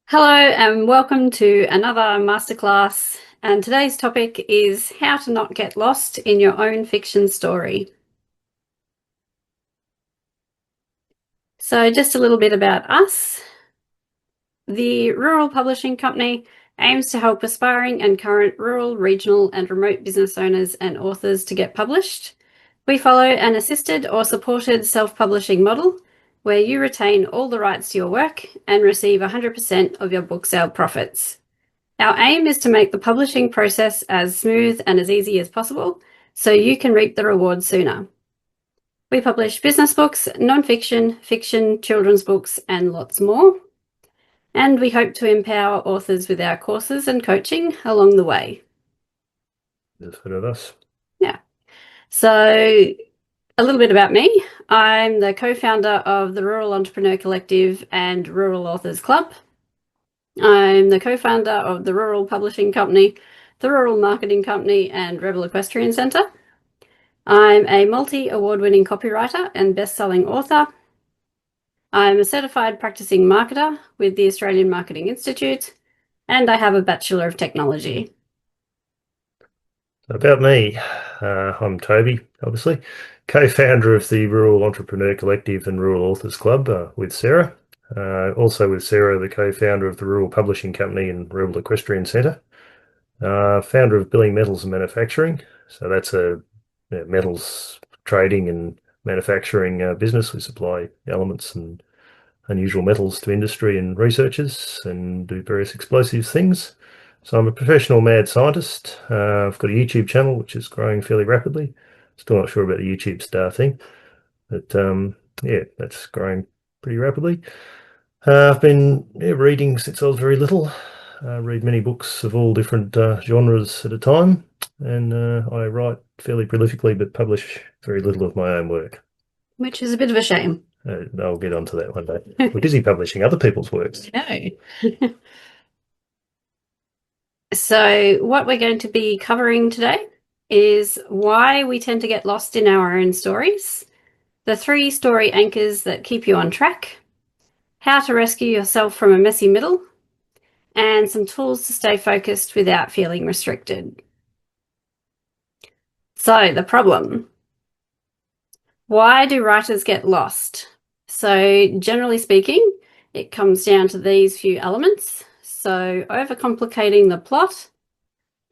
Hello and welcome to another masterclass. And today's topic is how to not get lost in your own fiction story. So just a little bit about us. The Rural Publishing Company aims to help aspiring and current rural, regional and remote business owners and authors to get published. We follow an assisted or supported self-publishing model where you retain all the rights to your work and receive 100% of your book sale profits. Our aim is to make the publishing process as smooth and as easy as possible so you can reap the rewards sooner. We publish business books, non-fiction, fiction, children's books, and lots more. And we hope to empower authors with our courses and coaching along the way. Just heard of us. Yeah. So a little bit about me. I'm the co-founder of the Rural Entrepreneur Collective and Rural Authors Club. I'm the co-founder of the Rural Publishing Company, the Rural Marketing Company, and Rebel Equestrian Centre. I'm a multi-award-winning copywriter and best-selling author. I'm a certified practicing marketer with the Australian Marketing Institute, and I have a Bachelor of Technology. About me, I'm Toby, obviously, co-founder of the Rural Entrepreneur Collective and Rural Authors Club with Sarah. Also with Sarah, the co-founder of the Rural Publishing Company and Rebel Equestrian Centre. Founder of Billing Metals and Manufacturing. So that's a metals trading and manufacturing business. We supply elements and unusual metals to industry and researchers and do various explosive things. So I'm a professional mad scientist. I've got a YouTube channel which is growing fairly rapidly. Still not sure about the YouTube star thing, but yeah, that's growing pretty rapidly. I've been reading since I was very little. I read many books of all different genres at a time, and I write fairly prolifically but publish very little of my own work. Which is a bit of a shame. I'll get onto that one day. We're busy publishing other people's works. No. So what we're going to be covering today is why we tend to get lost in our own stories, the 3 story anchors that keep you on track, how to rescue yourself from a messy middle, and some tools to stay focused without feeling restricted. So the problem. Why do writers get lost? So generally speaking, it comes down to these few elements. So overcomplicating the plot,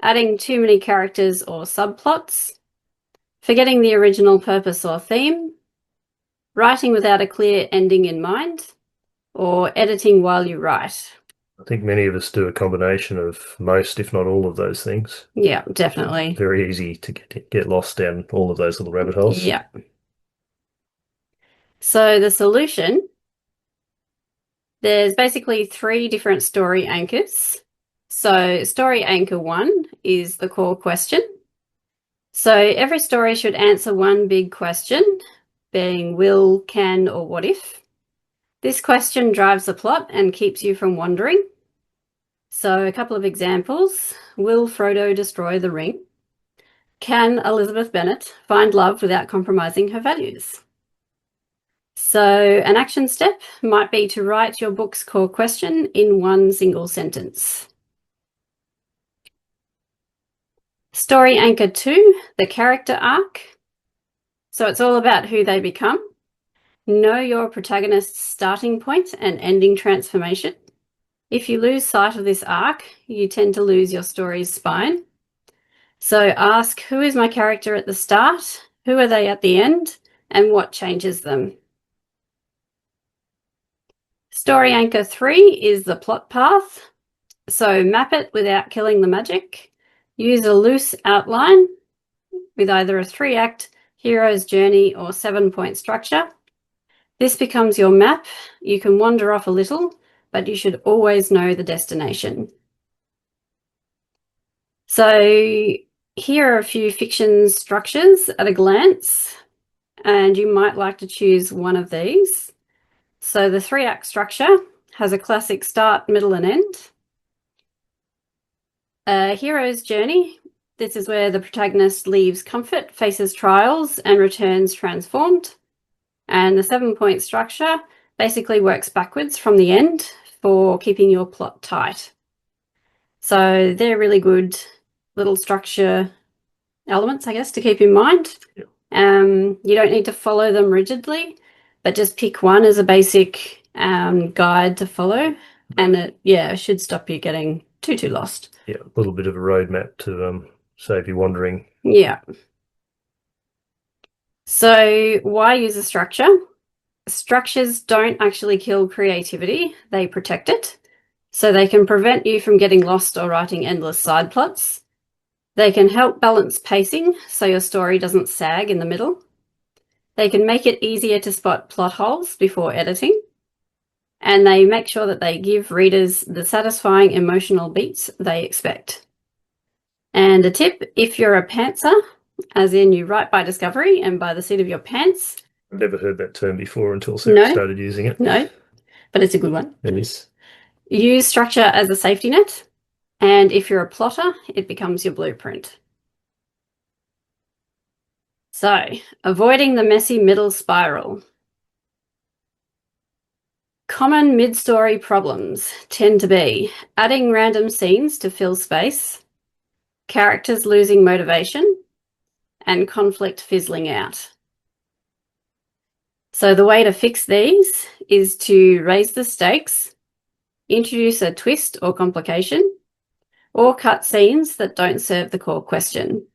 adding too many characters or subplots, forgetting the original purpose or theme, writing without a clear ending in mind, or editing while you write. I think many of us do a combination of most, if not all, of those things. Yeah, definitely. Very easy to get lost down all of those little rabbit holes. Yeah. So the solution, there's basically 3 different story anchors. So story anchor 1 is the core question. So every story should answer one big question, being will, can, or what if. This question drives the plot and keeps you from wandering. So a couple of examples. Will Frodo destroy the ring? Can Elizabeth Bennet find love without compromising her values? So an action step might be to write your book's core question in one single sentence. Story anchor 2, the character arc. So it's all about who they become. Know your protagonist's starting point and ending transformation. If you lose sight of this arc, you tend to lose your story's spine. So ask, who is my character at the start? Who are they at the end? And what changes them? Story anchor 3 is the plot path. So map it without killing the magic. Use a loose outline with either a 3-act hero's journey or 7-point structure. This becomes your map. You can wander off a little, but you should always know the destination. So here are a few fiction structures at a glance, and you might like to choose one of these. So the 3-act structure has a classic start, middle, and end. A hero's journey. This is where the protagonist leaves comfort, faces trials, and returns transformed. And the 7-point structure basically works backwards from the end for keeping your plot tight. So they're really good little structure elements, I guess, to keep in mind. Yep. You don't need to follow them rigidly, but just pick one as a basic guide to follow, and it should stop you getting too lost. Yeah, a little bit of a roadmap to save you wandering. Yeah. So why use a structure? Structures don't actually kill creativity, they protect it. So they can prevent you from getting lost or writing endless side plots. They can help balance pacing so your story doesn't sag in the middle. They can make it easier to spot plot holes before editing. And they make sure that they give readers the satisfying emotional beats they expect. And a tip, if you're a pantser, as in you write by discovery and by the seat of your pants. I've never heard that term before until Sarah started using it. No, but it's a good one. It is. Use structure as a safety net. And if you're a plotter, it becomes your blueprint. So, avoiding the messy middle spiral. Common mid-story problems tend to be adding random scenes to fill space, characters losing motivation, and conflict fizzling out. So the way to fix these is to raise the stakes, introduce a twist or complication, or cut scenes that don't serve the core question.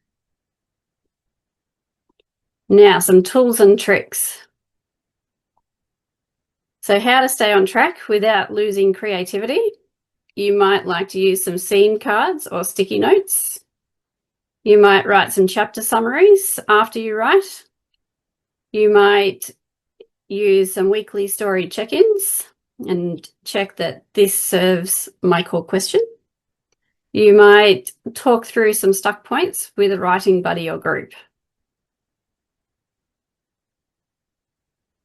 Now, some tools and tricks. So how to stay on track without losing creativity. You might like to use some scene cards or sticky notes. You might write some chapter summaries after you write. You might use some weekly story check-ins and check that this serves my core question. You might talk through some stuck points with a writing buddy or group.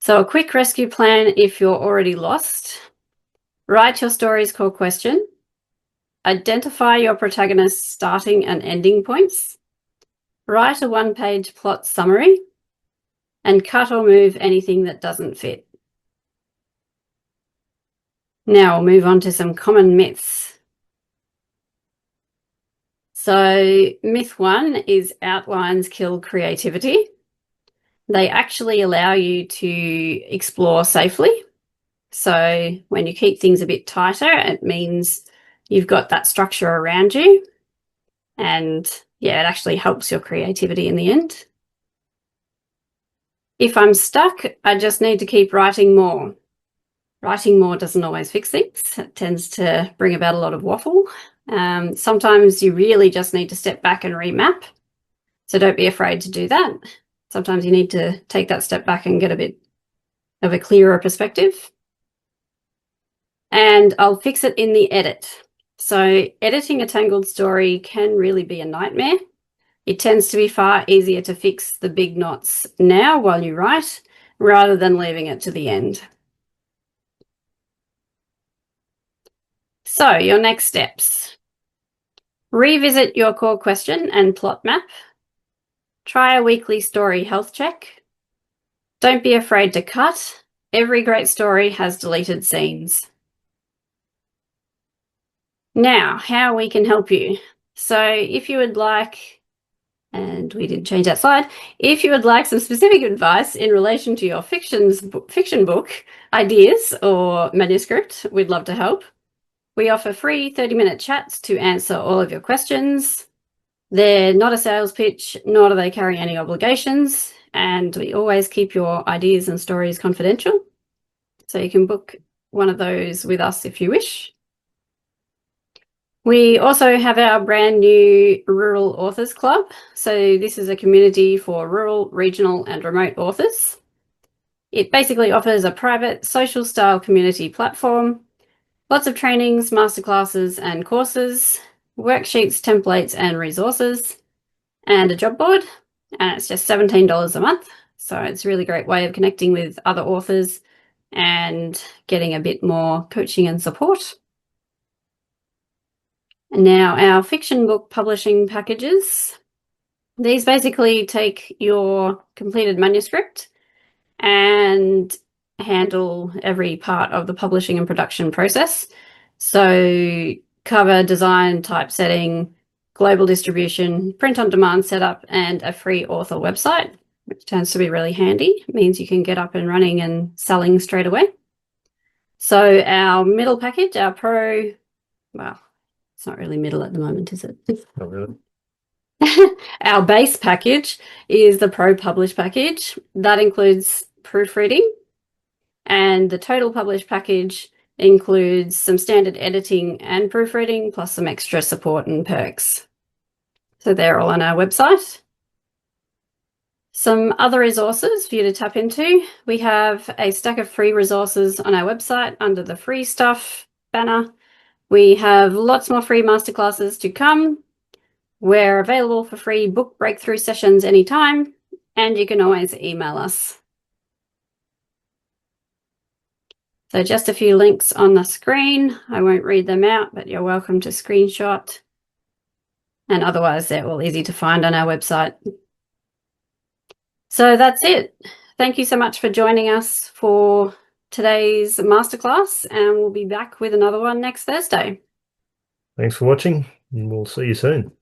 So a quick rescue plan if you're already lost. Write your story's core question. Identify your protagonist's starting and ending points. Write a one-page plot summary. And cut or move anything that doesn't fit. Now we'll move on to some common myths. So myth 1 is outlines kill creativity. They actually allow you to explore safely. So when you keep things a bit tighter, it means you've got that structure around you. And yeah, it actually helps your creativity in the end. If I'm stuck, I just need to keep writing more. Writing more doesn't always fix things. It tends to bring about a lot of waffle. Sometimes you really just need to step back and remap. So don't be afraid to do that. Sometimes you need to take that step back and get a bit of a clearer perspective. And I'll fix it in the edit. So editing a tangled story can really be a nightmare. It tends to be far easier to fix the big knots now while you write, rather than leaving it to the end. So your next steps. Revisit your core question and plot map. Try a weekly story health check. Don't be afraid to cut. Every great story has deleted scenes. Now, how we can help you. So if you would like, and we did change that slide, if you would like some specific advice in relation to your fiction book ideas or manuscript, we'd love to help. We offer free 30-minute chats to answer all of your questions. They're not a sales pitch, nor do they carry any obligations, and we always keep your ideas and stories confidential. So you can book one of those with us if you wish. We also have our brand new Rural Authors Club. So this is a community for rural, regional, and remote authors. It basically offers a private social style community platform, lots of trainings, masterclasses, and courses, worksheets, templates, and resources, and a job board. And it's just $17 a month. So it's a really great way of connecting with other authors and getting a bit more coaching and support. Now, our fiction book publishing packages. These basically take your completed manuscript and handle every part of the publishing and production process. So cover, design, typesetting, global distribution, print on demand setup, and a free author website, which tends to be really handy. It means you can get up and running and selling straight away. So our middle package, our pro, well, it's not really middle at the moment, is it? Not really. Our base package is the Pro Publish package. That includes proofreading, and the total publish package includes some standard editing and proofreading, plus some extra support and perks. So they're all on our website. Some other resources for you to tap into. We have a stack of free resources on our website under the free stuff banner. We have lots more free masterclasses to come. We're available for free book breakthrough sessions anytime, and you can always email us. So just a few links on the screen. I won't read them out, but you're welcome to screenshot. And otherwise, they're all easy to find on our website. So that's it. Thank you so much for joining us for today's masterclass, and we'll be back with another one next Thursday. Thanks for watching, and we'll see you soon.